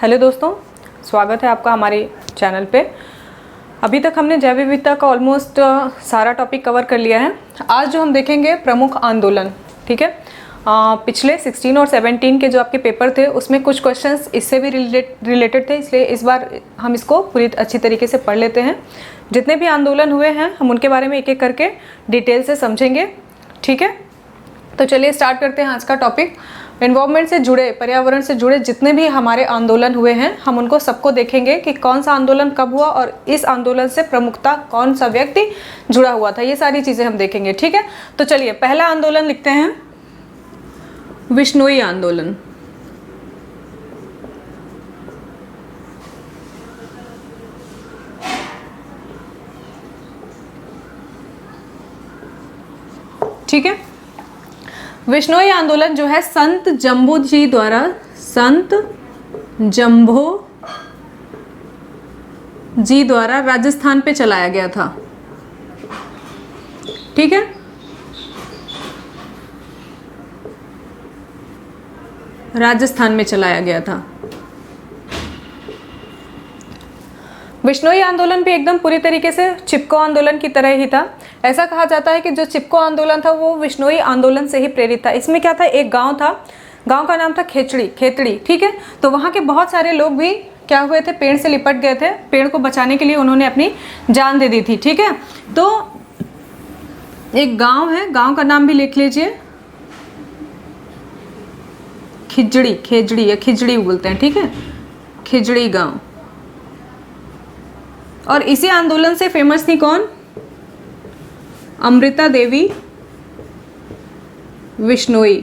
Hello दोस्तों, स्वागत है आपका हमारे चैनल पे। अभी तक हमने जैव विविधता का ऑलमोस्ट सारा टॉपिक कवर कर लिया है। आज जो हम देखेंगे प्रमुख आंदोलन, ठीक है। पिछले 16 और 17 के जो आपके पेपर थे उसमें कुछ क्वेश्चंस इससे भी रिलेटेड थे, इसलिए इस बार हम इसको पूरी अच्छी तरीके से पढ़ लेते हैं। जितने भी आंदोलन हुए हैं हम उनके बारे में एक एक करके डिटेल से समझेंगे, ठीक है। तो चलिए स्टार्ट करते हैं आज का टॉपिक। एनवायरनमेंट से जुड़े, पर्यावरण से जुड़े जितने भी हमारे आंदोलन हुए हैं हम उनको सबको देखेंगे कि कौन सा आंदोलन कब हुआ और इस आंदोलन से प्रमुखता कौन सा व्यक्ति जुड़ा हुआ था, ये सारी चीज़ें हम देखेंगे, ठीक है। तो चलिए पहला आंदोलन लिखते हैं, विश्नोई आंदोलन। ठीक है। विश्नोई आंदोलन जो है संत जम्बो जी द्वारा, संत जम्बो जी द्वारा राजस्थान पे चलाया गया था, ठीक है। राजस्थान में चलाया गया था। विश्नोई आंदोलन भी एकदम पूरी तरीके से चिपको आंदोलन की तरह ही था। ऐसा कहा जाता है कि जो चिपको आंदोलन था वो विश्नोई आंदोलन से ही प्रेरित था। इसमें क्या था, एक गांव था, गांव का नाम था खेतड़ी, ठीक है। तो वहाँ के बहुत सारे लोग भी क्या हुए थे, पेड़ से लिपट गए थे। पेड़ को बचाने के लिए उन्होंने अपनी जान दे दी थी, ठीक है। तो एक गाँव है, गाँव का नाम भी लिख लीजिए, खेजड़ी या खिजड़ी बोलते हैं, ठीक है, खिजड़ी गाँव। और इसी आंदोलन से फेमस थी कौन, अमृता देवी विश्नोई।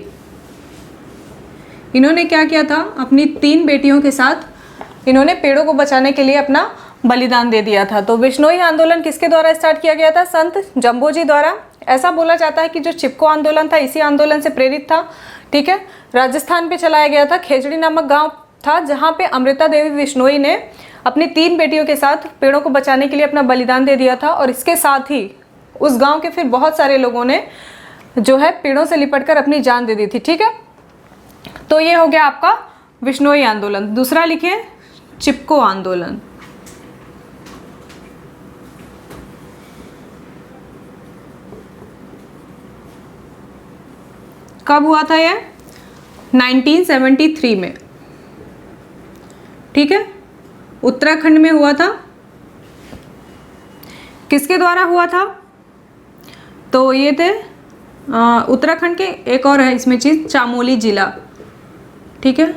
इन्होंने क्या किया था, अपनी 3 बेटियों के साथ इन्होंने पेड़ों को बचाने के लिए अपना बलिदान दे दिया था। तो विश्नोई आंदोलन किसके द्वारा स्टार्ट किया गया था, संत जम्बो जी द्वारा। ऐसा बोला जाता है कि जो चिपको आंदोलन था इसी आंदोलन से प्रेरित था, ठीक है। राजस्थान पे चलाया गया था। खेजड़ी नामक गांव था जहां पे अमृता देवी विश्नोई ने अपनी 3 बेटियों के साथ पेड़ों को बचाने के लिए अपना बलिदान दे दिया था। और इसके साथ ही उस गांव के फिर बहुत सारे लोगों ने जो है पेड़ों से लिपटकर अपनी जान दे दी थी, ठीक है। तो ये हो गया आपका विश्नोई आंदोलन। दूसरा लिखिए, चिपको आंदोलन। कब हुआ था ये, 1973 में, ठीक है। उत्तराखंड में हुआ था। किसके द्वारा हुआ था, तो ये थे उत्तराखंड के, एक और है इसमें चीज़, चामोली जिला, ठीक है।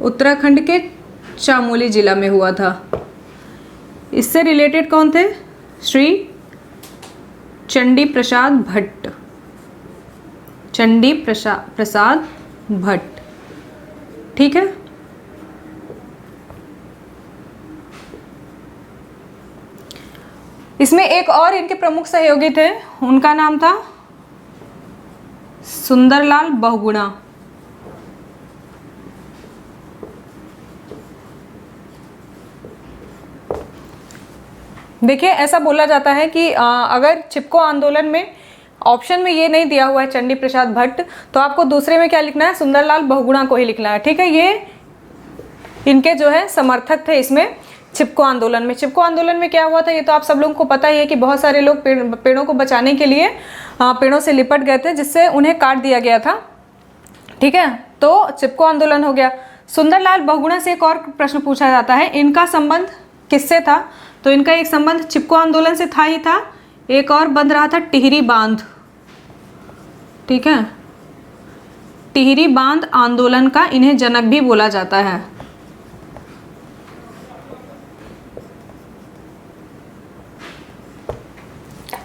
उत्तराखंड के चामोली जिला में हुआ था। इससे रिलेटेड कौन थे, श्री चंडी प्रसाद भट्ट, चंडी प्रसाद भट्ट, ठीक है। इसमें एक और इनके प्रमुख सहयोगी थे, उनका नाम था सुंदरलाल बहुगुणा। देखिए ऐसा बोला जाता है कि अगर चिपको आंदोलन में ऑप्शन में ये नहीं दिया हुआ है चंडी प्रसाद भट्ट, तो आपको दूसरे में क्या लिखना है, सुंदरलाल बहुगुणा को ही लिखना है, ठीक है। ये इनके जो है समर्थक थे इसमें चिपको आंदोलन में। चिपको आंदोलन में क्या हुआ था ये तो आप सब लोगों को पता ही है कि बहुत सारे लोग पेड़ों को बचाने के लिए पेड़ों से लिपट गए थे, जिससे उन्हें काट दिया गया था, ठीक है। तो चिपको आंदोलन हो गया। सुंदरलाल बहुगुणा से एक और प्रश्न पूछा जाता है, इनका संबंध किससे था, तो इनका एक संबंध चिपको आंदोलन से था ही था, एक और बंध रहा था टिहरी बांध, ठीक है। टिहरी बांध आंदोलन का इन्हें जनक भी बोला जाता है।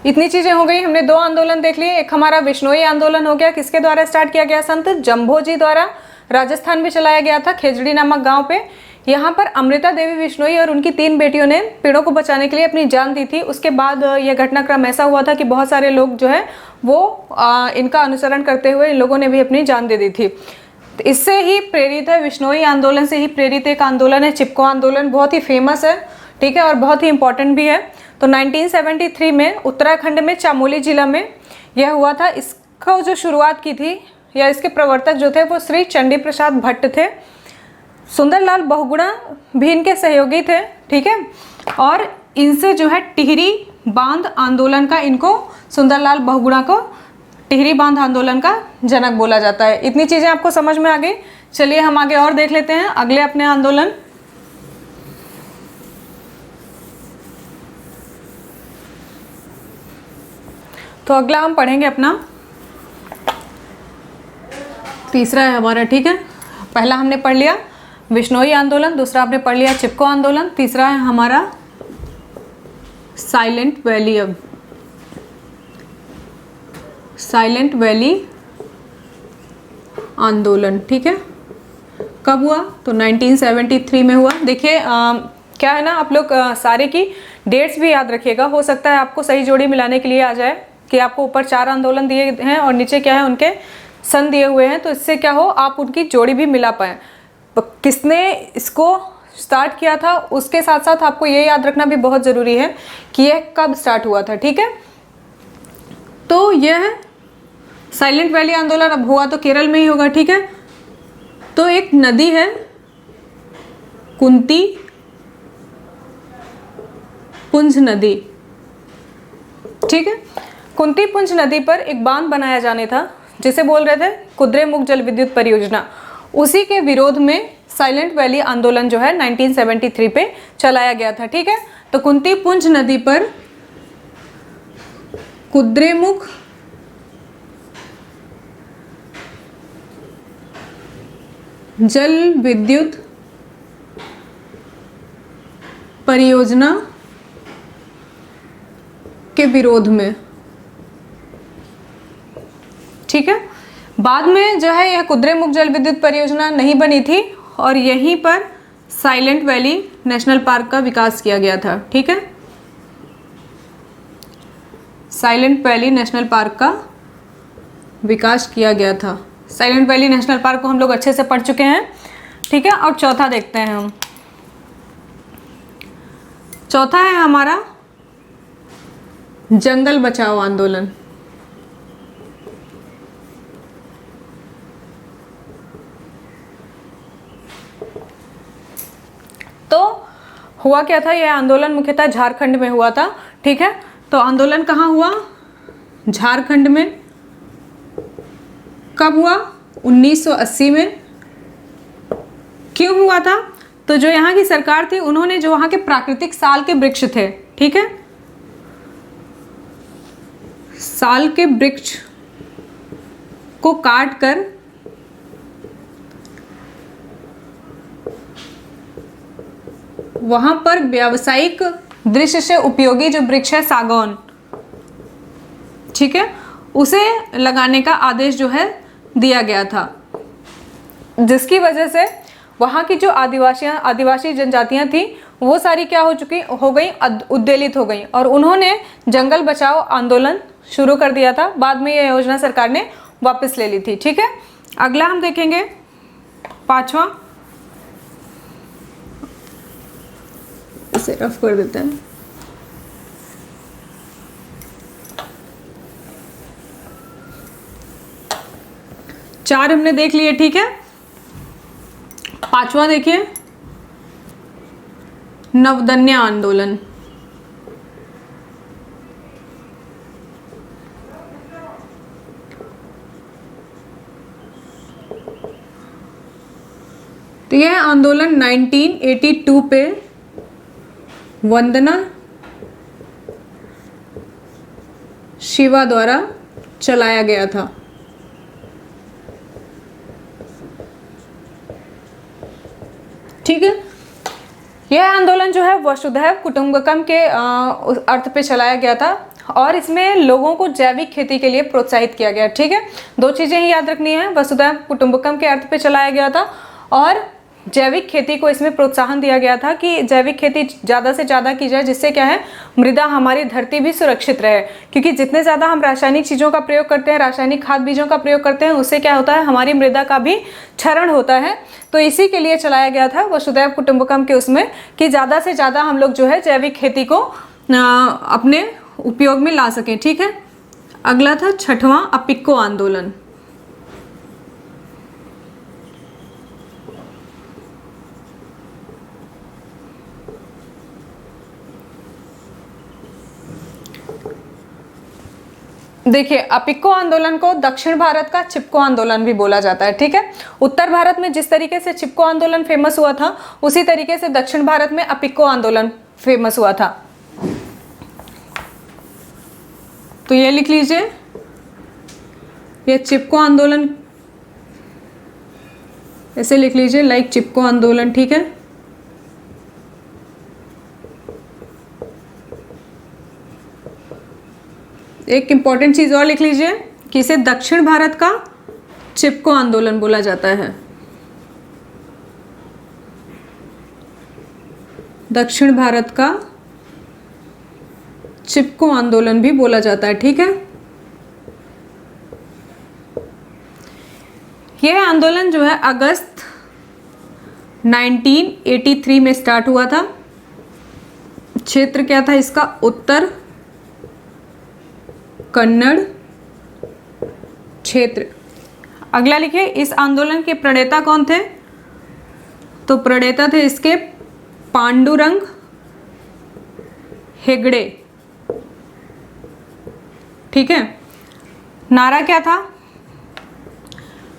इतनी चीजें हो गई, हमने 2 आंदोलन देख लिए। एक हमारा विश्नोई आंदोलन हो गया, किसके द्वारा स्टार्ट किया गया, संत जम्बो जी द्वारा। राजस्थान में चलाया गया था, खेजड़ी नामक गांव पे। यहाँ पर अमृता देवी विश्नोई और उनकी 3 बेटियों ने पेड़ों को बचाने के लिए अपनी जान दी थी। उसके बाद यह घटनाक्रम ऐसा हुआ था कि बहुत सारे लोग जो है वो इनका अनुसरण करते हुए इन लोगों ने भी अपनी जान दे दी थी। तो इससे ही प्रेरित है, विश्नोई आंदोलन से ही प्रेरित एक आंदोलन है चिपको आंदोलन। बहुत ही फेमस है, ठीक है, और बहुत ही इंपॉर्टेंट भी है। तो 1973 में उत्तराखंड में चामोली जिला में यह हुआ था। इसको जो शुरुआत की थी या इसके प्रवर्तक जो थे वो श्री चंडी प्रसाद भट्ट थे। सुंदरलाल बहुगुणा भी इनके सहयोगी थे, ठीक है। और इनसे जो है टिहरी बांध आंदोलन का, इनको सुंदरलाल बहुगुणा को टिहरी बांध आंदोलन का जनक बोला जाता है। इतनी चीजें आपको समझ में आ गई। चलिए हम आगे और देख लेते हैं अगले अपने आंदोलन। तो अगला हम पढ़ेंगे अपना तीसरा है हमारा, ठीक है। पहला हमने पढ़ लिया विश्नोई आंदोलन, दूसरा आपने पढ़ लिया चिपको आंदोलन, तीसरा है हमारा साइलेंट वैली। अब साइलेंट वैली आंदोलन, ठीक है। कब हुआ? तो 1973 में हुआ। देखिए क्या है ना, आप लोग सारे की डेट्स भी याद रखिएगा। हो सकता है आपको सही जोड़ी मिलाने के लिए आ जाए कि आपको ऊपर 4 आंदोलन दिए हैं और नीचे क्या है उनके सन दिए हुए हैं, तो इससे क्या हो आप उनकी जोड़ी भी मिला पाएँ। किसने इसको स्टार्ट किया था, उसके साथ साथ आपको ये याद रखना भी बहुत ज़रूरी है कि यह कब स्टार्ट हुआ था, ठीक है। तो यह साइलेंट वैली आंदोलन अब हुआ तो केरल में ही होगा, ठीक है। तो एक नदी है कुंती पुंज नदी, ठीक है। कुंती पुंज नदी पर एक बांध बनाया जाने था जिसे बोल रहे थे कुद्रेमुख जल विद्युत परियोजना। उसी के विरोध में साइलेंट वैली आंदोलन जो है 1973 पे चलाया गया था, ठीक है। तो कुंती पुंज नदी पर कुद्रेमुख जल विद्युत परियोजना के विरोध में, ठीक है। बाद में जो है यह कुद्रेमुख जल विद्युत परियोजना नहीं बनी थी और यहीं पर साइलेंट वैली नेशनल पार्क का विकास किया गया था, ठीक है। साइलेंट वैली नेशनल पार्क का विकास किया गया था। साइलेंट वैली नेशनल पार्क को हम लोग अच्छे से पढ़ चुके हैं, ठीक है। और चौथा देखते हैं हम। चौथा है हमारा जंगल बचाओ आंदोलन। तो हुआ क्या था, यह आंदोलन मुख्यतः झारखंड में हुआ था, ठीक है। तो आंदोलन कहाँ हुआ? झारखंड में। कब हुआ? 1980 में। क्यों हुआ था? तो जो यहाँ की सरकार थी उन्होंने जो वहाँ के प्राकृतिक साल के वृक्ष थे, ठीक है, साल के वृक्ष को काट कर वहां पर व्यावसायिक दृश्य से उपयोगी जो वृक्ष है सागौन, ठीक है, उसे लगाने का आदेश जो है दिया गया था, जिसकी वजह से वहाँ की जो आदिवासी जनजातियां थी वो सारी क्या हो गई उद्वेलित हो गई और उन्होंने जंगल बचाओ आंदोलन शुरू कर दिया था। बाद में यह योजना सरकार ने वापस ले ली थी, ठीक है। अगला हम देखेंगे पांचवा, इसे रफ कर देते हैं। चार हमने देख लिए, ठीक है। पांचवा देखिए नवदन्या आंदोलन। तो यह आंदोलन 1982 पे वंदना शिवा द्वारा चलाया गया था, ठीक है। यह आंदोलन जो है वसुधैव कुटुंबकम के अर्थ पे चलाया गया था और इसमें लोगों को जैविक खेती के लिए प्रोत्साहित किया गया, ठीक है। दो चीज़ें ही याद रखनी है, वसुधैव कुटुंबकम के अर्थ पे चलाया गया था और जैविक खेती को इसमें प्रोत्साहन दिया गया था कि जैविक खेती ज़्यादा से ज़्यादा की जाए, जिससे क्या है मृदा हमारी धरती भी सुरक्षित रहे, क्योंकि जितने ज़्यादा हम रासायनिक चीज़ों का प्रयोग करते हैं, रासायनिक खाद बीजों का प्रयोग करते हैं, उससे क्या होता है हमारी मृदा का भी क्षरण होता है। तो इसी के लिए चलाया गया था वसुधैव कुटुंबकम के उसमें कि ज़्यादा से ज़्यादा हम लोग जो है जैविक खेती को अपने उपयोग में ला सकें, ठीक है। अगला था छठवां अपिक्को आंदोलन। देखिए, अपिको आंदोलन को दक्षिण भारत का चिपको आंदोलन भी बोला जाता है, ठीक है। उत्तर भारत में जिस तरीके से चिपको आंदोलन फेमस हुआ था, उसी तरीके से दक्षिण भारत में अपिको आंदोलन फेमस हुआ था। तो ये लिख लीजिए, ये चिपको आंदोलन, ऐसे लिख लीजिए, लाइक चिपको आंदोलन, ठीक है। एक इंपॉर्टेंट चीज और लिख लीजिए कि इसे दक्षिण भारत का चिपको आंदोलन बोला जाता है। दक्षिण भारत का चिपको आंदोलन भी बोला जाता है, ठीक है। यह आंदोलन जो है अगस्त 1983 में स्टार्ट हुआ था। क्षेत्र क्या था इसका? उत्तर कन्नड़ क्षेत्र। अगला लिखिए, इस आंदोलन के प्रणेता कौन थे? तो प्रणेता थे इसके पांडुरंग हेगड़े, ठीक है। नारा क्या था?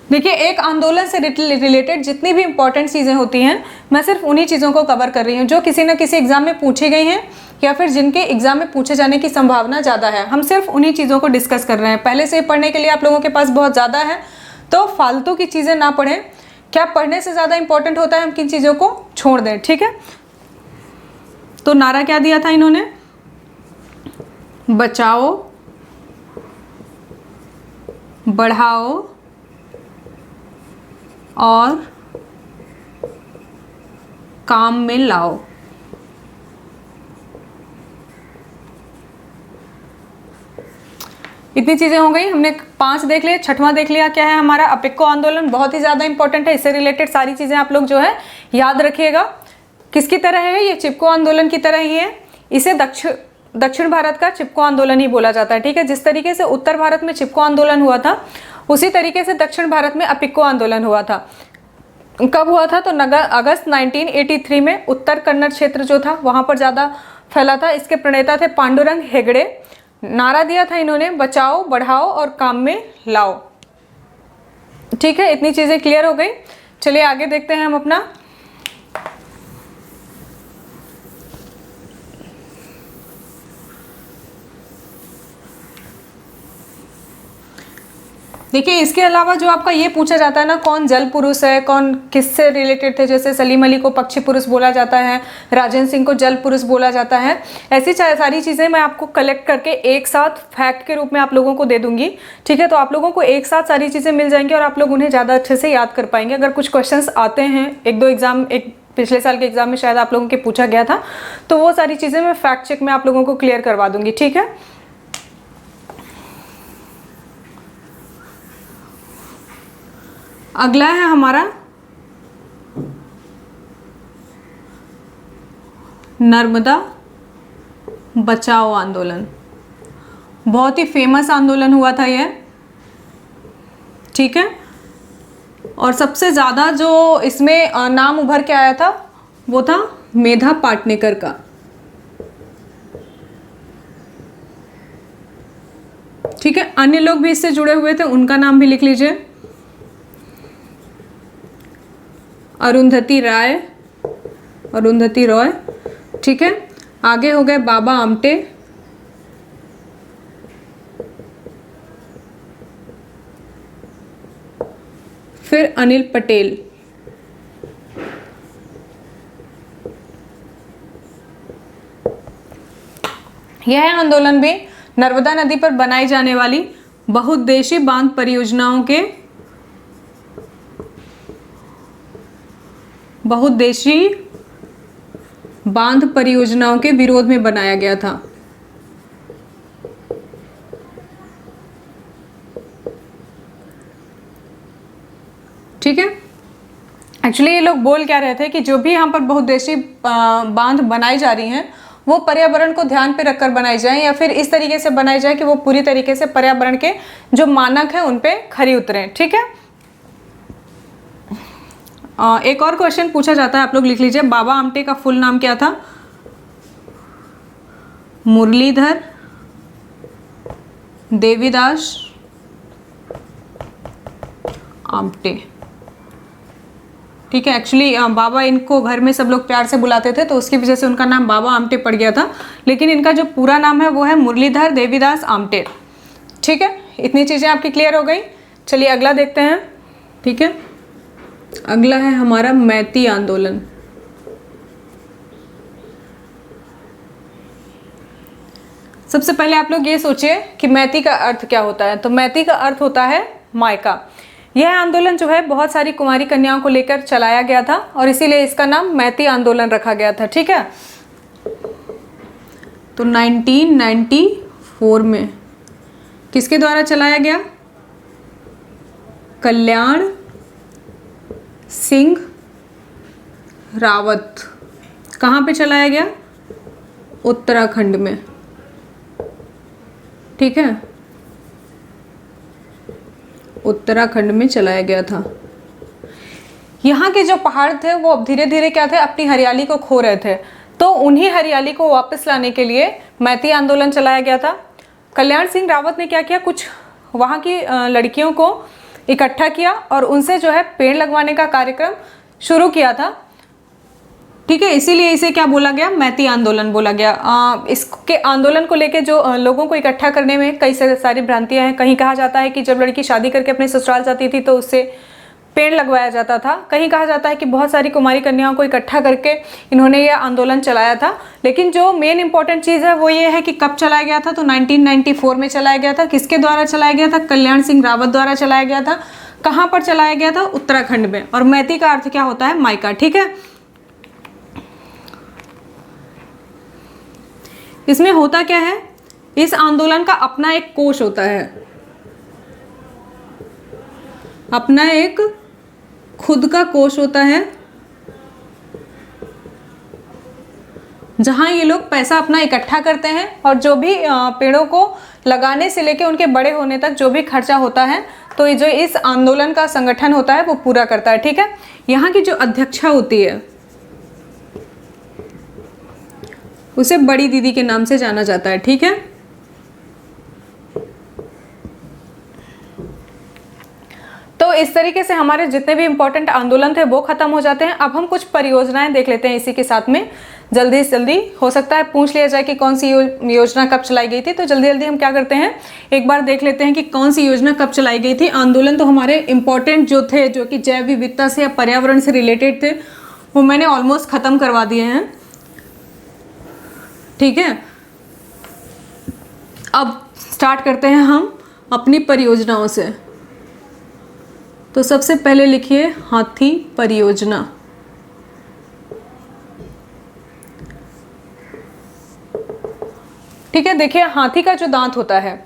देखिए, एक आंदोलन से रिलेटेड जितनी भी इंपॉर्टेंट चीज़ें होती हैं, मैं सिर्फ उन्हीं चीज़ों को कवर कर रही हूँ जो किसी न किसी एग्जाम में पूछी गई हैं या फिर जिनके एग्जाम में पूछे जाने की संभावना ज़्यादा है। हम सिर्फ उन्हीं चीज़ों को डिस्कस कर रहे हैं। पहले से पढ़ने के लिए आप लोगों के पास बहुत ज़्यादा है, तो फालतू की चीज़ें ना पढ़ें। क्या पढ़ने से ज़्यादा इंपॉर्टेंट होता है हम किन चीज़ों को छोड़ दें, ठीक है। तो नारा क्या दिया था इन्होंने? बचाओ, बढ़ाओ और काम में लाओ। इतनी चीजें हो गई, हमने 5 देख लिए। छठवां देख लिया, क्या है हमारा? अपिको आंदोलन। बहुत ही ज्यादा इंपॉर्टेंट है, इससे रिलेटेड सारी चीजें आप लोग जो है याद रखिएगा। किसकी तरह है ये? चिपको आंदोलन की तरह ही है। इसे दक्षिण भारत का चिपको आंदोलन ही बोला जाता है, ठीक है। जिस तरीके से उत्तर भारत में चिपको आंदोलन हुआ था, उसी तरीके से दक्षिण भारत में अपिको आंदोलन हुआ था। कब हुआ था? तो अगस्त 1983 में उत्तर कन्नड़ क्षेत्र जो था वहां पर ज़्यादा फैला था। इसके प्रणेता थे पांडुरंग हेगड़े। नारा दिया था इन्होंने, बचाओ, बढ़ाओ और काम में लाओ, ठीक है। इतनी चीज़ें क्लियर हो गई। चलिए आगे देखते हैं हम अपना। देखिए, इसके अलावा जो आपका ये पूछा जाता है ना, कौन जल पुरुष है, कौन किससे रिलेटेड थे, जैसे सलीम अली को पक्षी पुरुष बोला जाता है, राजेंद्र सिंह को जल पुरुष बोला जाता है। ऐसी सारी चीज़ें मैं आपको कलेक्ट करके एक साथ फैक्ट के रूप में आप लोगों को दे दूंगी, ठीक है। तो आप लोगों को एक साथ सारी चीज़ें मिल जाएंगी और आप लोग उन्हें ज़्यादा अच्छे से याद कर पाएंगे। अगर कुछ क्वेश्चंस आते हैं, 1-2 एग्जाम, एक पिछले साल के एग्जाम में शायद आप लोगों के पूछा गया था, तो वो सारी चीज़ें मैं फैक्ट चेक में आप लोगों को क्लियर करवा दूंगी, ठीक है। अगला है हमारा नर्मदा बचाओ आंदोलन। बहुत ही फेमस आंदोलन हुआ था यह, ठीक है। और सबसे ज़्यादा जो इसमें नाम उभर के आया था वो था मेधा पाटनेकर का, ठीक है। अन्य लोग भी इससे जुड़े हुए थे, उनका नाम भी लिख लीजिए। अरुंधति रॉय, ठीक है। आगे हो गए बाबा आमटे, फिर अनिल पटेल, यह आंदोलन भी नर्मदा नदी पर बनाई जाने वाली बहुउद्देशीय बांध परियोजनाओं के विरोध में बनाया गया था, ठीक है। एक्चुअली ये लोग बोल क्या रहे थे कि जो भी यहाँ पर बहुउद्देशीय बांध बनाई जा रही हैं वो पर्यावरण को ध्यान पे रखकर बनाई जाए, या फिर इस तरीके से बनाई जाए कि वो पूरी तरीके से पर्यावरण के जो मानक हैं उन पे खरी उतरें, ठीक है। एक और क्वेश्चन पूछा जाता है, आप लोग लिख लीजिए। बाबा आमटे का फुल नाम क्या था? देवीदास आमटे। ठीक है, एक्चुअली बाबा इनको घर में सब लोग प्यार से बुलाते थे तो उसकी वजह से उनका नाम बाबा आमटे पड़ गया था, लेकिन इनका जो पूरा नाम है वो है मुरलीधर देवीदास आमटे। ठीक है, इतनी चीज़ें आपकी क्लियर हो गई। चलिए अगला देखते हैं। ठीक है, अगला है हमारा मैती आंदोलन। सबसे पहले आप लोग ये सोचिए कि मैती का अर्थ क्या होता है। तो मैती का अर्थ होता है मायका। यह आंदोलन जो है बहुत सारी कुमारी कन्याओं को लेकर चलाया गया था और इसीलिए इसका नाम मैती आंदोलन रखा गया था। ठीक है, तो 1994 में किसके द्वारा चलाया गया? कल्याण सिंह रावत। कहाँ पे चलाया गया? उत्तराखंड में। ठीक है, उत्तराखंड में चलाया गया था। यहाँ के जो पहाड़ थे वो अब धीरे धीरे क्या थे, अपनी हरियाली को खो रहे थे, तो उन्हीं हरियाली को वापस लाने के लिए मैती आंदोलन चलाया गया था। कल्याण सिंह रावत ने क्या किया, कुछ वहाँ की लड़कियों को इकट्ठा किया और उनसे जो है पेड़ लगवाने का कार्यक्रम शुरू किया था। ठीक है, इसीलिए इसे क्या बोला गया? मैती आंदोलन बोला गया। इसके आंदोलन को लेके जो लोगों को इकट्ठा करने में कई सारी भ्रांतियां हैं। कहीं कहा जाता है कि जब लड़की शादी करके अपने ससुराल जाती थी तो उससे पेड़ लगवाया जाता था। कहीं कहा जाता है कि बहुत सारी कुमारी कन्याओं को इकट्ठा करके इन्होंने यह आंदोलन चलाया था। लेकिन जो मेन इंपॉर्टेंट चीज़ है वो ये है कि कब चलाया गया था। तो 1994 में चलाया गया था। किसके द्वारा चलाया गया था? कल्याण सिंह रावत द्वारा चलाया गया था। कहाँ पर चलाया गया था? उत्तराखंड में। और मैती का अर्थ क्या होता है? मायका। ठीक है, इसमें होता क्या है, इस आंदोलन का अपना एक कोश होता है, अपना एक खुद का कोश होता है, जहां ये लोग पैसा अपना इकट्ठा करते हैं और जो भी पेड़ों को लगाने से लेके उनके बड़े होने तक जो भी खर्चा होता है तो ये जो इस आंदोलन का संगठन होता है वो पूरा करता है। ठीक है, यहाँ की जो अध्यक्षा होती है उसे बड़ी दीदी के नाम से जाना जाता है। ठीक है, तो इस तरीके से हमारे जितने भी इंपॉर्टेंट आंदोलन थे वो खत्म हो जाते हैं। अब हम कुछ परियोजनाएं देख लेते हैं इसी के साथ में। जल्दी से जल्दी हो सकता है पूछ लिया जाए कि कौन सी योजना कब चलाई गई थी, तो जल्दी जल्दी हम क्या करते हैं, एक बार देख लेते हैं कि कौन सी योजना कब चलाई गई थी। आंदोलन तो हमारे इंपॉर्टेंट जो थे, जो कि जैव विविधता से या पर्यावरण से रिलेटेड थे, वो मैंने ऑलमोस्ट खत्म करवा दिए हैं। ठीक है, अब स्टार्ट करते हैं हम अपनी परियोजनाओं से। तो सबसे पहले लिखिए हाथी परियोजना। ठीक है, देखिए हाथी का जो दांत होता है,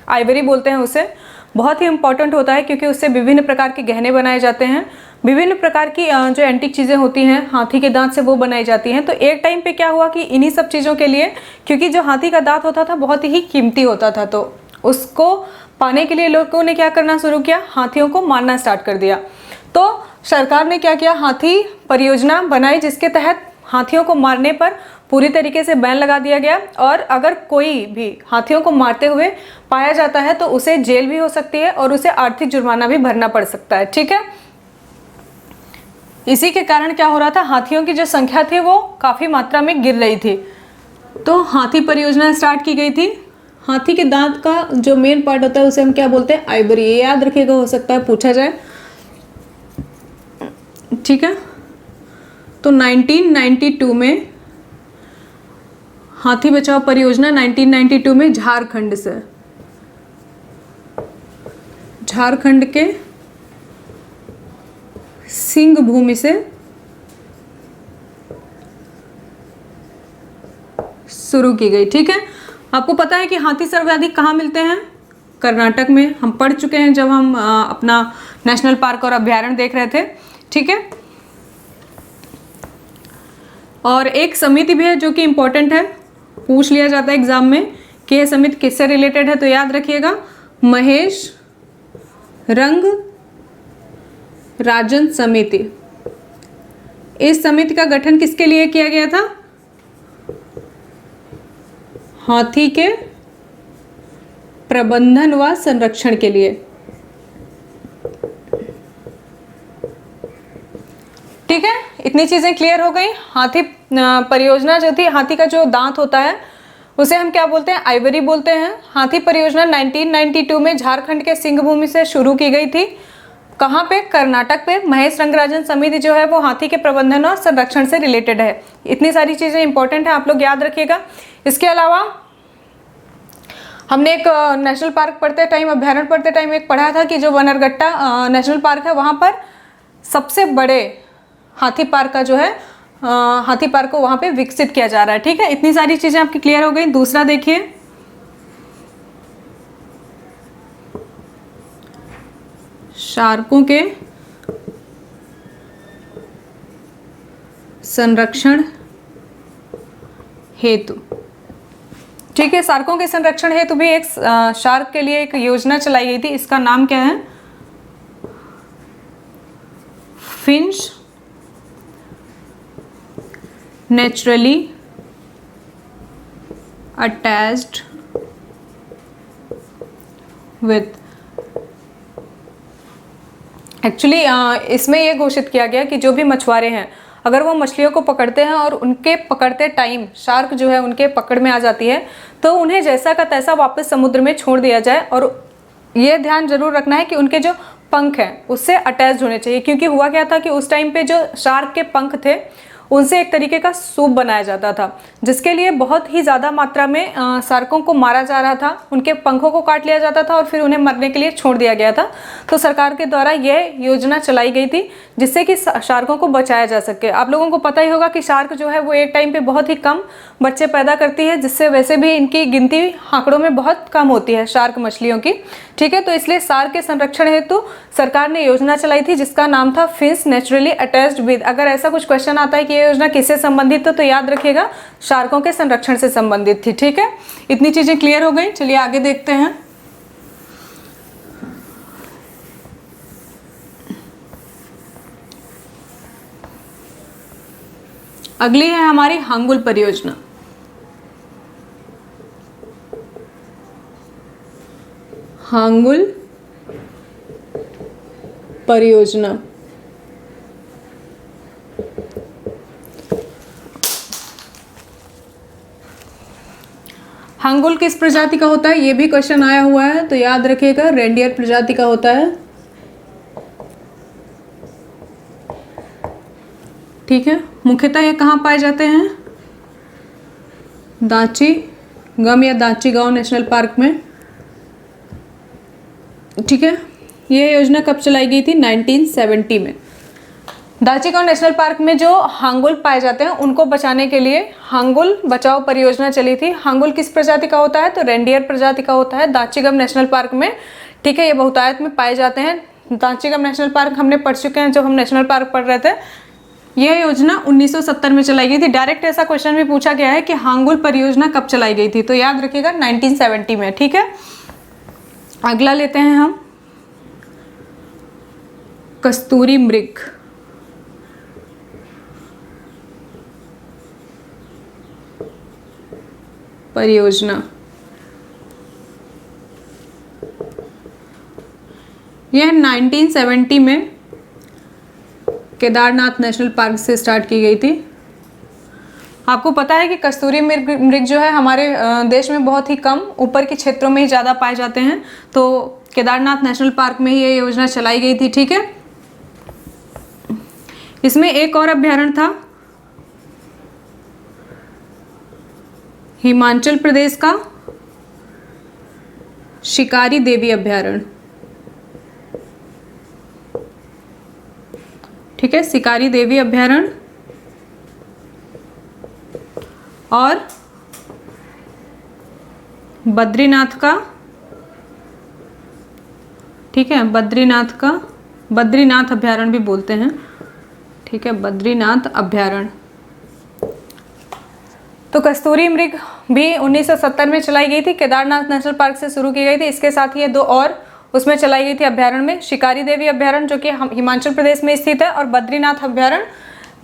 आइवरी बोलते हैं उसे, बहुत ही इंपॉर्टेंट होता है क्योंकि उससे विभिन्न प्रकार के गहने बनाए जाते हैं। विभिन्न प्रकार की जो एंटीक चीज़ें होती हैं हाथी के दांत से वो बनाई जाती हैं। तो एक टाइम पे क्या हुआ कि इन्हीं सब चीज़ों के लिए, क्योंकि जो हाथी का दांत होता था बहुत ही कीमती होता था, तो उसको पाने के लिए लोगों ने क्या करना शुरू किया, हाथियों को मारना स्टार्ट कर दिया। तो सरकार ने क्या किया, हाथी परियोजना बनाई जिसके तहत हाथियों को मारने पर पूरी तरीके से बैन लगा दिया गया और अगर कोई भी हाथियों को मारते हुए पाया जाता है तो उसे जेल भी हो सकती है और उसे आर्थिक जुर्माना भी भरना पड़ सकता है। ठीक है, इसी के कारण क्या हो रहा था, हाथियों की जो संख्या थी वो काफ़ी मात्रा में गिर रही थी। तो हाथी परियोजना स्टार्ट की गई थी। हाथी के दांत का जो मेन पार्ट होता है उसे हम क्या बोलते हैं, आइवरी। ये याद रखिएगा, हो सकता है पूछा जाए। ठीक है, तो 1992 में हाथी बचाओ परियोजना 1992 में झारखंड से, झारखंड के सिंह भूमि से शुरू की गई। ठीक है, आपको पता है कि हाथी सर्वाधिक कहाँ मिलते हैं, कर्नाटक में। हम पढ़ चुके हैं जब हम अपना नेशनल पार्क और अभ्यारण्य देख रहे थे। ठीक है, और एक समिति भी है जो कि इम्पोर्टेंट है, पूछ लिया जाता है एग्जाम में कि यह समिति किससे रिलेटेड है, तो याद रखिएगा महेश रंग राजन समिति। इस समिति का गठन किसके लिए किया गया था, हाथी के प्रबंधन व संरक्षण के लिए। ठीक है, इतनी चीजें क्लियर हो गई। हाथी परियोजना जो थी, हाथी का जो दांत होता है उसे हम क्या बोलते हैं, आइवरी बोलते हैं। हाथी परियोजना 1992 में झारखंड के सिंहभूमि से शुरू की गई थी। कहाँ पे, कर्नाटक पे। महेश रंगराजन समिति जो है वो हाथी के प्रबंधन और संरक्षण से रिलेटेड है। इतनी सारी चीजें इंपॉर्टेंट है, आप लोग याद रखिएगा। इसके अलावा हमने एक नेशनल पार्क पढ़ते टाइम, अभ्यारण्य पढ़ते टाइम एक पढ़ा था कि जो बनरघट्टा नेशनल पार्क है वहाँ पर सबसे बड़े हाथी पार्क का जो है हाथी पार्क को वहाँ पे विकसित किया जा रहा है। ठीक है, इतनी सारी चीजें आपकी क्लियर हो गई। दूसरा देखिए, शार्कों के संरक्षण हेतु। ठीक है, शार्कों के संरक्षण हेतु भी एक शार्क के लिए एक योजना चलाई गई थी। इसका नाम क्या है, Finch naturally attached with. Actually इसमें यह घोषित किया गया कि जो भी मछुआरे हैं अगर वो मछलियों को पकड़ते हैं और उनके पकड़ते टाइम शार्क जो है उनके पकड़ में आ जाती है तो उन्हें जैसा का तैसा वापस समुद्र में छोड़ दिया जाए। और ये ध्यान जरूर रखना है कि उनके जो पंख हैं उससे अटैच्ड होने चाहिए, क्योंकि हुआ क्या था कि उस टाइम पे जो शार्क के पंख थे उनसे एक तरीके का सूप बनाया जाता था, जिसके लिए बहुत ही ज़्यादा मात्रा में शार्कों को मारा जा रहा था। उनके पंखों को काट लिया जाता था और फिर उन्हें मरने के लिए छोड़ दिया गया था। तो सरकार के द्वारा यह योजना चलाई गई थी जिससे कि शार्कों को बचाया जा सके। आप लोगों को पता ही होगा कि शार्क जो है वो एक टाइम पे बहुत ही कम बच्चे पैदा करती है, जिससे वैसे भी इनकी गिनती आंकड़ों में बहुत कम होती है शार्क मछलियों की। ठीक है, तो इसलिए शार्क के संरक्षण हेतु सरकार ने योजना चलाई थी जिसका नाम था फिंच नेचुरली अटैच्ड विद। अगर ऐसा कुछ क्वेश्चन आता है कि ये योजना किससे संबंधित है तो याद रखिएगा शार्कों के संरक्षण से संबंधित थी। ठीक है, इतनी चीजें क्लियर हो गई। चलिए आगे देखते हैं। अगली है हमारी हांगुल परियोजना। हांगुल परियोजना हांगुल किस प्रजाति का होता है, ये भी क्वेश्चन आया हुआ है तो याद रखिएगा रेंडियर प्रजाति का होता है। ठीक है, मुख्यतः ये कहाँ पाए जाते हैं, दाची गम या दाची गांव नेशनल पार्क में। ठीक है, ये योजना कब चलाई गई थी, 1970 में। दाची गांव नेशनल पार्क में जो हांगुल पाए जाते हैं उनको बचाने के लिए हांगुल बचाओ परियोजना चली थी। हांगुल किस प्रजाति का होता है तो रेंडियर प्रजाति का होता है दाचीगम नेशनल पार्क में। ठीक है, ये बहुतायत में पाए जाते हैं। दाचीगम नेशनल पार्क हमने पढ़ चुके हैं जब हम नेशनल पार्क पढ़ रहे थे। यह योजना 1970 में चलाई गई थी। डायरेक्ट ऐसा क्वेश्चन भी पूछा गया है कि हांगुल परियोजना कब चलाई गई थी, तो याद रखिएगा 1970 में। ठीक है, अगला लेते हैं हम कस्तूरी मृग। परियोजना यह 1970 में केदारनाथ नेशनल पार्क से स्टार्ट की गई थी। आपको पता है कि कस्तूरी मृग जो है हमारे देश में बहुत ही कम ऊपर के क्षेत्रों में ही ज़्यादा पाए जाते हैं, तो केदारनाथ नेशनल पार्क में ही ये योजना चलाई गई थी। ठीक है, इसमें एक और अभ्यारण्य था हिमाचल प्रदेश का शिकारी देवी अभ्यारण्य। ठीक है, शिकारी देवी अभ्यारण्य और बद्रीनाथ का। ठीक है, बद्रीनाथ अभ्यारण्य भी बोलते हैं। ठीक है, बद्रीनाथ अभ्यारण्य। तो कस्तूरी मृग भी 1970 में चलाई गई थी, केदारनाथ नेशनल पार्क से शुरू की गई थी। इसके साथ ही ये दो और उसमें चलाई गई थी अभ्यारण्य में, शिकारी देवी अभ्यारण्य जो कि हिमाचल प्रदेश में स्थित है और बद्रीनाथ अभ्यारण्य,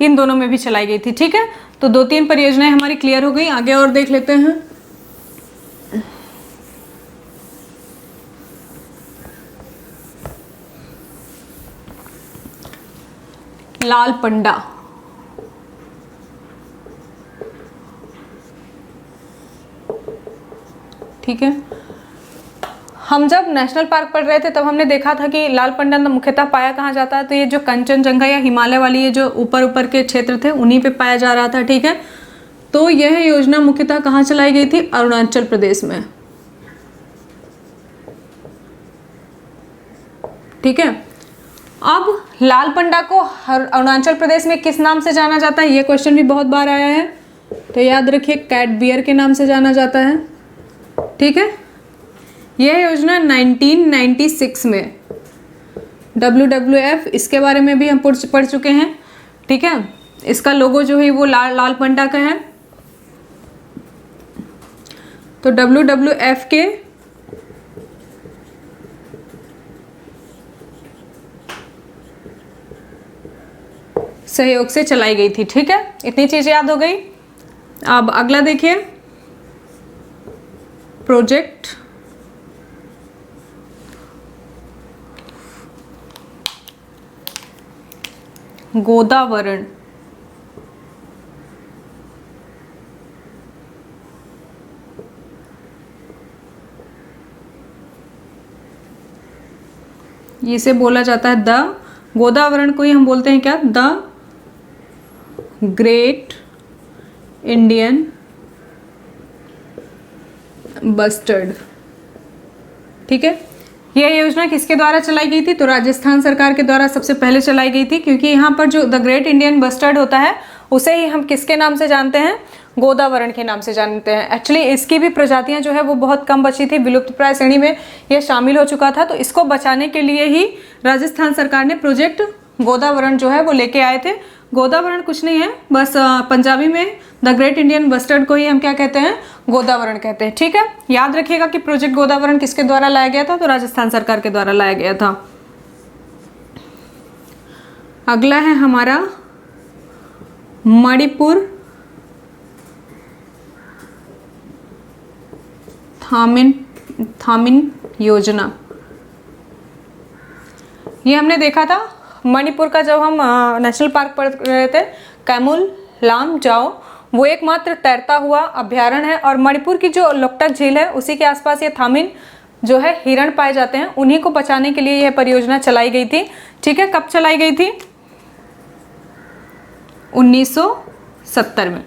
इन दोनों में भी चलाई गई थी। ठीक है, तो 2-3 परियोजनाएं हमारी क्लियर हो गई। आगे और देख लेते हैं। लाल पंडा। ठीक है, हम जब नेशनल पार्क पढ़ रहे थे तब हमने देखा था कि लाल पंडा मुख्यतः पाया कहाँ जाता है, तो ये जो कंचनजंगा या हिमालय वाली ये जो ऊपर ऊपर के क्षेत्र थे उन्हीं पे पाया जा रहा था। ठीक है, तो यह योजना मुख्यतः कहाँ चलाई गई थी? अरुणाचल प्रदेश में। ठीक है, अब लाल पंडा को अरुणाचल प्रदेश में किस नाम से जाना जाता है? ये क्वेश्चन भी बहुत बार आया है, तो याद रखिए कैट बियर के नाम से जाना जाता है। ठीक है, यह योजना 1996 में WWF, इसके बारे में भी हम पढ़ चुके हैं। ठीक है, इसका लोगो जो है वो लाल पंडा का है। तो WWF के सहयोग से चलाई गई थी। ठीक है, इतनी चीजें याद हो गई। अब अगला देखिए, प्रोजेक्ट गोदावरण। इसे बोला जाता है द गोदावरण को ही हम बोलते हैं क्या? The great Indian bustard. ठीक है, यह योजना किसके द्वारा चलाई गई थी? तो राजस्थान सरकार के द्वारा सबसे पहले चलाई गई थी, क्योंकि यहाँ पर जो द ग्रेट इंडियन बस्टर्ड होता है उसे ही हम किसके नाम से जानते हैं? गोदावरण के नाम से जानते हैं। एक्चुअली इसकी भी प्रजातियां जो है वो बहुत कम बची थी, विलुप्त प्राय श्रेणी में यह शामिल हो चुका था। तो इसको बचाने के लिए ही राजस्थान सरकार ने प्रोजेक्ट गोदावरण जो है वो लेके आए थे। गोदावरण कुछ नहीं है, बस पंजाबी में द ग्रेट इंडियन बस्टर्ड को ही हम क्या कहते हैं? गोदावरण कहते हैं। ठीक है, याद रखिएगा कि प्रोजेक्ट गोदावरण किसके द्वारा लाया गया था? तो राजस्थान सरकार के द्वारा लाया गया था। अगला है हमारा मणिपुर थामिन योजना। ये हमने देखा था मणिपुर का, जब हम नेशनल पार्क पढ़ रहे थे, कैमुल लाम जाओ, वो एकमात्र तैरता हुआ अभ्यारण्य है। और मणिपुर की जो लोकटक झील है उसी के आसपास ये थामिन जो है हिरण पाए जाते हैं, उन्हीं को बचाने के लिए यह परियोजना चलाई गई थी। ठीक है, कब चलाई गई थी? 1970 में।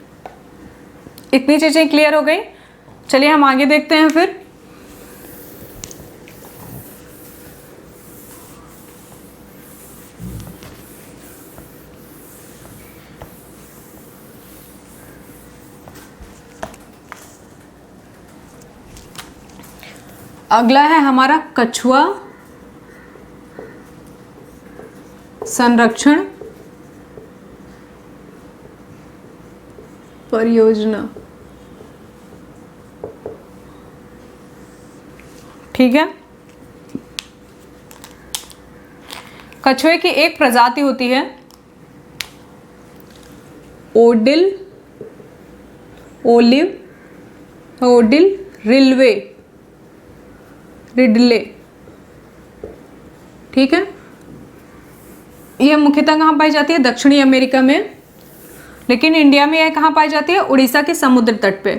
इतनी चीजें क्लियर हो गई। चलिए हम आगे देखते हैं फिर। अगला है हमारा कछुआ संरक्षण परियोजना। ठीक है, कछुए की एक प्रजाति होती है ओडिल रिडले। ठीक है, यह मुख्यतः कहाँ पाई जाती है? दक्षिणी अमेरिका में, लेकिन इंडिया में यह कहाँ पाई जाती है? उड़ीसा के समुद्र तट पे।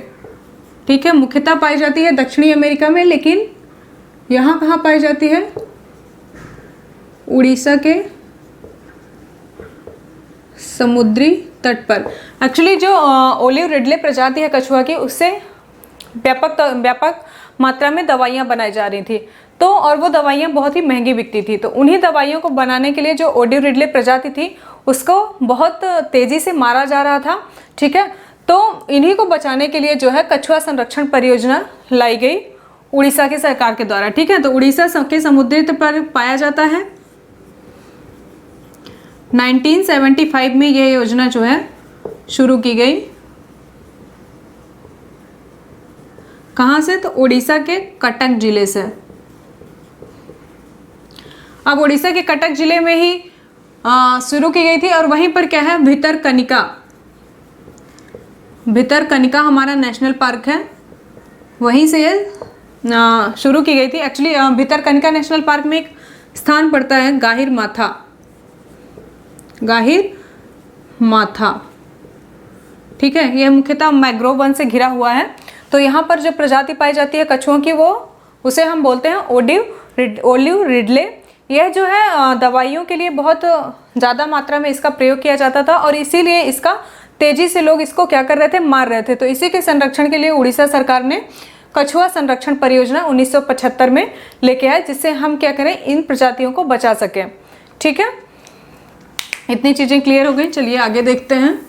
ठीक है, मुख्यतः पाई जाती है दक्षिणी अमेरिका में, लेकिन यहाँ कहाँ पाई जाती है? उड़ीसा के समुद्री तट पर। एक्चुअली जो ओलिव रिडले प्रजाति है कछुआ की, उससे व्यापक मात्रा में दवाइयाँ बनाई जा रही थी, तो और वो दवाइयाँ बहुत ही महंगी बिकती थी। तो उन्हीं दवाइयों को बनाने के लिए जो ओलिव रिडले प्रजाति थी उसको बहुत तेज़ी से मारा जा रहा था। ठीक है, तो इन्हीं को बचाने के लिए जो है कछुआ संरक्षण परियोजना लाई गई उड़ीसा की सरकार के द्वारा। ठीक है, तो उड़ीसा के समुद्री तट पर पाया जाता है। 1975 में यह योजना जो है शुरू की गई। कहाँ से? तो उड़ीसा के कटक जिले से। अब उड़ीसा के कटक जिले में ही शुरू की गई थी, और वहीं पर क्या है? भितरकनिका हमारा नेशनल पार्क है, वहीं से ये शुरू की गई थी। एक्चुअली भितरकनिका नेशनल पार्क में एक स्थान पड़ता है गाहिर माथा। गाहिर माथा। ठीक है, यह मुख्यतः मैंग्रोव वन से घिरा हुआ है। तो यहाँ पर जो प्रजाति पाई जाती है कछुओं की, वो उसे हम बोलते हैं ओलिव रिडले। यह जो है दवाइयों के लिए बहुत ज़्यादा मात्रा में इसका प्रयोग किया जाता था और इसीलिए इसका तेजी से लोग इसको क्या कर रहे थे, मार रहे थे। तो इसी के संरक्षण के लिए उड़ीसा सरकार ने कछुआ संरक्षण परियोजना 1975 में लेके आए, जिससे हम क्या करें, इन प्रजातियों को बचा सकें। ठीक है, इतनी चीज़ें क्लियर हो गई। चलिए आगे देखते हैं।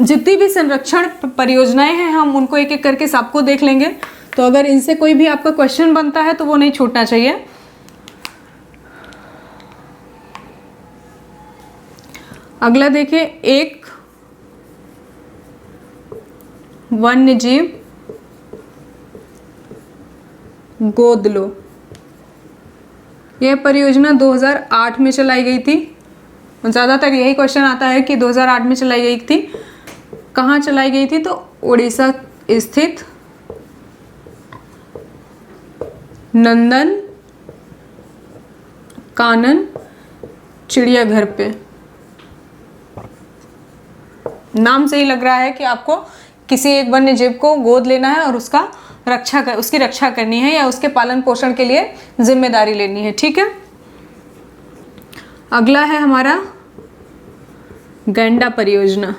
जितनी भी संरक्षण परियोजनाएं हैं हम उनको एक एक करके सबको देख लेंगे। तो अगर इनसे कोई भी आपका क्वेश्चन बनता है तो वो नहीं छूटना चाहिए। अगला देखिए, एक वन्यजीव गोद लो। यह परियोजना 2008 में चलाई गई थी। ज़्यादातर यही क्वेश्चन आता है कि 2008 में चलाई गई थी। कहाँ चलाई गई थी? तो उड़ीसा स्थित नंदन कानन चिड़ियाघर पे। नाम से ही लग रहा है कि आपको किसी एक वन्य जीव को गोद लेना है और उसकी रक्षा करनी है या उसके पालन पोषण के लिए जिम्मेदारी लेनी है। ठीक है, अगला है हमारा गैंडा परियोजना।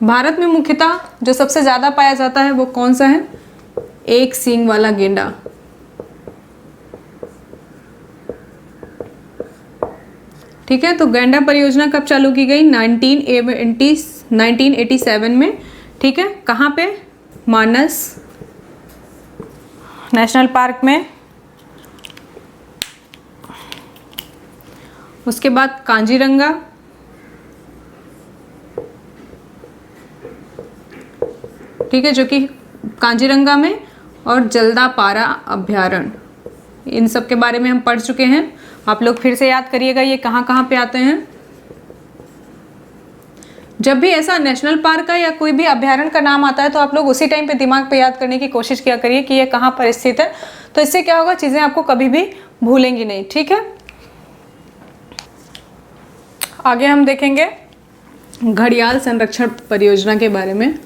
भारत में मुख्यतः जो सबसे ज़्यादा पाया जाता है वो कौन सा है? एक सींग वाला गेंडा। ठीक है, तो गैंडा परियोजना कब चालू की गई? 1987 में। ठीक है, कहाँ पे? मानस नेशनल पार्क में। उसके बाद कांजीरंगा, ठीक है, जो कि कांजीरंगा में, और जल्दापारा अभ्यारण्य। इन सब के बारे में हम पढ़ चुके हैं। आप लोग फिर से याद करिएगा ये कहाँ कहाँ पे आते हैं। जब भी ऐसा नेशनल पार्क का या कोई भी अभ्यारण्य का नाम आता है तो आप लोग उसी टाइम पे दिमाग पे याद करने की कोशिश किया करिए कि ये कहाँ पर स्थित है। तो इससे क्या होगा, चीज़ें आपको कभी भी भूलेंगी नहीं। ठीक है, आगे हम देखेंगे घड़ियाल संरक्षण परियोजना के बारे में।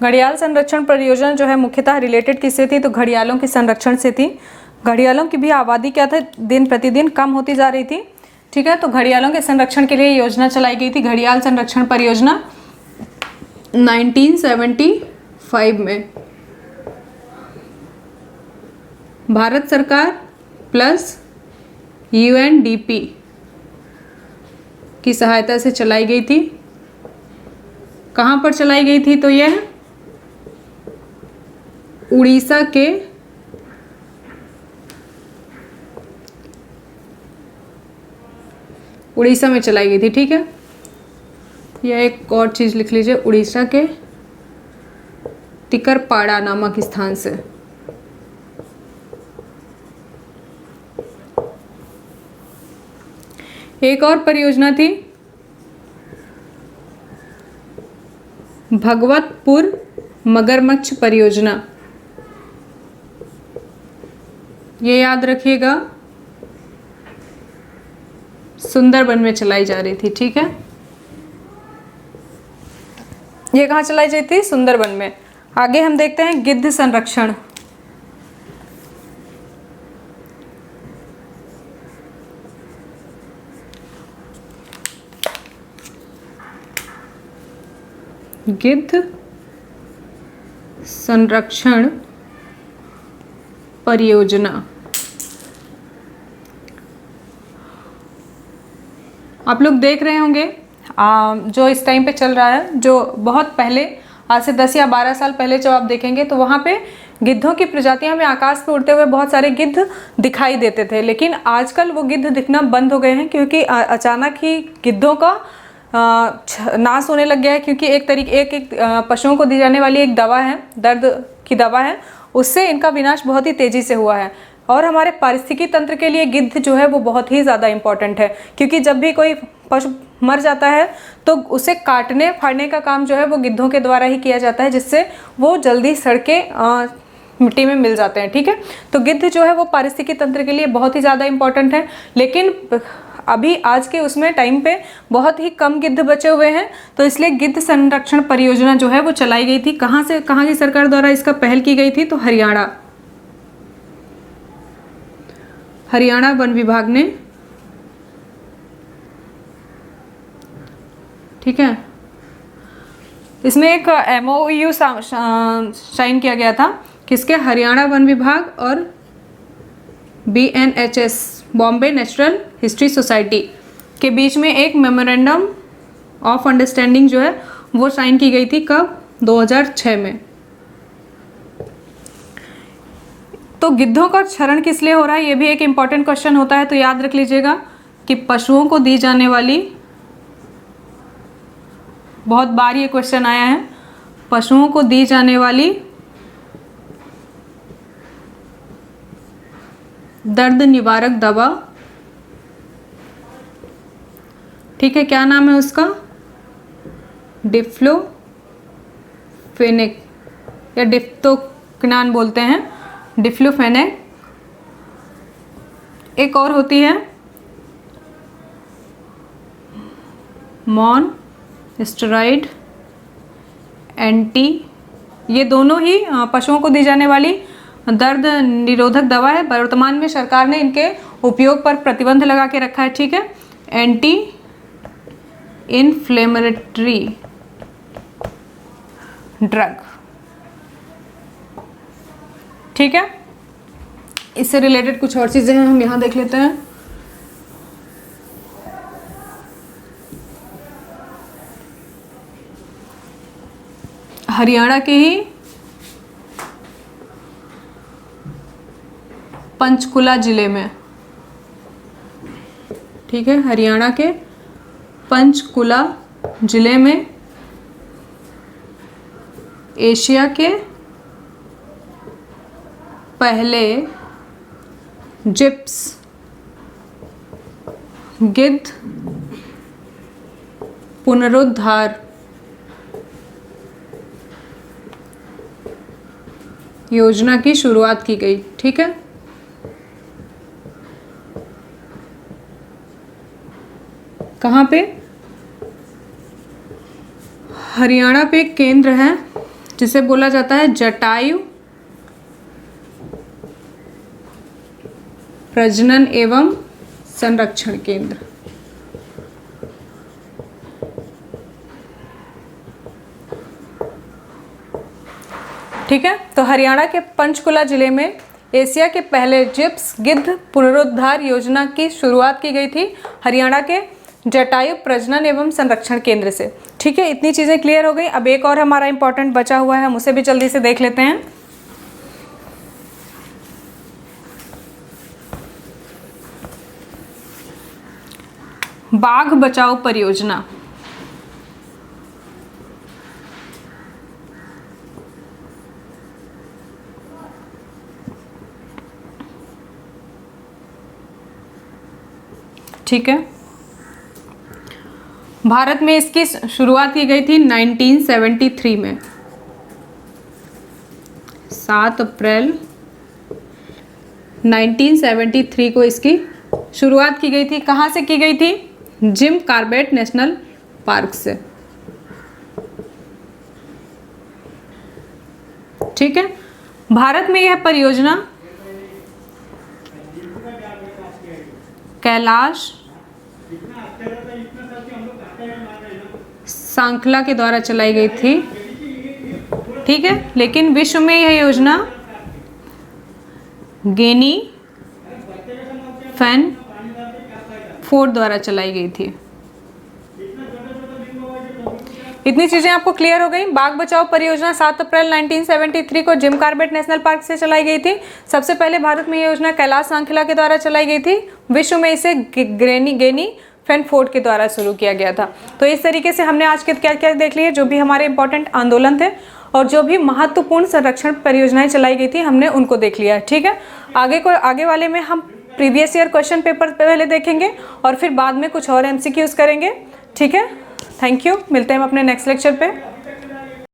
घड़ियाल संरक्षण परियोजना जो है मुख्यतः रिलेटेड किससे थी? तो घड़ियालों के संरक्षण से थी। घड़ियालों की भी आबादी क्या था, दिन प्रतिदिन कम होती जा रही थी। ठीक है, तो घड़ियालों के संरक्षण के लिए योजना चलाई गई थी, घड़ियाल संरक्षण परियोजना 1975 में। भारत सरकार प्लस UNDP की सहायता से चलाई गई थी। कहाँ पर चलाई गई थी? तो यह उड़ीसा में चलाई गई थी। ठीक है, यह एक और चीज़ लिख लीजिए, उड़ीसा के तिकरपाड़ा नामक स्थान से। एक और परियोजना थी भगवतपुर मगरमच्छ परियोजना। ये याद रखिएगा, सुंदरबन में चलाई जा रही थी। ठीक है, ये कहाँ चलाई जाती थी? सुंदरबन में। आगे हम देखते हैं गिद्ध संरक्षण। गिद्ध संरक्षण परियोजना। आप लोग देख रहे होंगे जो इस टाइम पे चल रहा है, जो बहुत पहले, आज से 10 या 12 साल पहले जब आप देखेंगे तो वहाँ पे गिद्धों की प्रजातियां हमें आकाश में उड़ते हुए बहुत सारे गिद्ध दिखाई देते थे, लेकिन आजकल वो गिद्ध दिखना बंद हो गए हैं क्योंकि अचानक ही गिद्धों का नाश होने लग गया है। क्योंकि एक पशुओं को दी जाने वाली एक दवा है, दर्द की दवा है, उससे इनका विनाश बहुत ही तेजी से हुआ है। और हमारे पारिस्थितिकी तंत्र के लिए गिद्ध जो है वो बहुत ही ज़्यादा इम्पॉर्टेंट है, क्योंकि जब भी कोई पशु मर जाता है तो उसे काटने फाड़ने का काम जो है वो गिद्धों के द्वारा ही किया जाता है, जिससे वो जल्दी सड़ के मिट्टी में मिल जाते हैं। ठीक है, तो गिद्ध जो है वो पारिस्थितिकी तंत्र के लिए बहुत ही ज़्यादा इम्पॉर्टेंट है, लेकिन अभी आज के उसमें टाइम पे बहुत ही कम गिद्ध बचे हुए हैं, तो इसलिए गिद्ध संरक्षण परियोजना जो है वो चलाई गई थी। कहाँ की सरकार द्वारा इसका पहल की गई थी? तो हरियाणा वन विभाग ने, ठीक है। इसमें एक MOU साइन किया गया था, किसके? हरियाणा वन विभाग और BNHS, Bombay natural history society के बीच में एक मेमोरेंडम ऑफ अंडरस्टैंडिंग जो है वो साइन की गई थी। कब? 2006 में। तो गिद्धों का क्षरण किस लिए हो रहा है, ये भी एक इम्पॉर्टेंट क्वेश्चन होता है, तो याद रख लीजिएगा कि पशुओं को दी जाने वाली, बहुत बार ये क्वेश्चन आया है, पशुओं को दी जाने वाली दर्द निवारक दवा, ठीक है, क्या नाम है उसका? डिफ्लोफेनेक या डिप्टोक्नान बोलते हैं, डिफ्लोफेनेक। एक और होती है मॉनस्टेरॉइड एंटी, ये दोनों ही पशुओं को दी जाने वाली दर्द निरोधक दवा है। वर्तमान में सरकार ने इनके उपयोग पर प्रतिबंध लगा के रखा है। ठीक है, एंटी इन्फ्लेमेटरी ड्रग, ठीक है। इससे रिलेटेड कुछ और चीज़ें हैं, हम यहाँ देख लेते हैं। हरियाणा के ही पंचकुला जिले में, ठीक है, हरियाणा के पंचकुला जिले में एशिया के पहले जिप्स गिद्ध पुनरुद्धार योजना की शुरुआत की गई। ठीक है, कहाँ पे? हरियाणा पे एक केंद्र है जिसे बोला जाता है जटायु प्रजनन एवं संरक्षण केंद्र। ठीक है, तो हरियाणा के पंचकुला जिले में एशिया के पहले जिप्स गिद्ध पुनरुद्धार योजना की शुरुआत की गई थी, हरियाणा के जटायु प्रजनन एवं संरक्षण केंद्र से। ठीक है, इतनी चीज़ें क्लियर हो गई। अब एक और हमारा इंपॉर्टेंट बचा हुआ है, हम उसे भी जल्दी से देख लेते हैं। बाघ बचाओ परियोजना। ठीक है, भारत में इसकी शुरुआत की गई थी 1973 में, 7 अप्रैल 1973 को इसकी शुरुआत की गई थी। कहाँ से की गई थी? जिम कॉर्बेट नेशनल पार्क से। ठीक है, भारत में यह परियोजना कैलाश सांखला के द्वारा चलाई गई थी। ठीक है, लेकिन विश्व में यह योजना गेनी फैन फोर्ड द्वारा चलाई गई थी। इतनी चीज़ें आपको क्लियर हो गई। बाघ बचाओ परियोजना 7 अप्रैल 1973 को जिम कॉर्बेट नेशनल पार्क से चलाई गई थी। सबसे पहले भारत में ये योजना कैलाश सांखला के द्वारा चलाई गई थी। विश्व में इसे गेनी फैनफोर्ड के द्वारा शुरू किया गया था। तो इस तरीके से हमने आज के क्या क्या देख लिए, जो भी हमारे इंपॉर्टेंट आंदोलन थे और जो भी महत्वपूर्ण संरक्षण परियोजनाएं चलाई गई थी हमने उनको देख लिया है। ठीक है, आगे वाले में हम प्रीवियस ईयर क्वेश्चन पेपर पहले देखेंगे और फिर बाद में कुछ और MCQs करेंगे। ठीक है, थैंक यू, मिलते हैं हम अपने नेक्स्ट लेक्चर पे।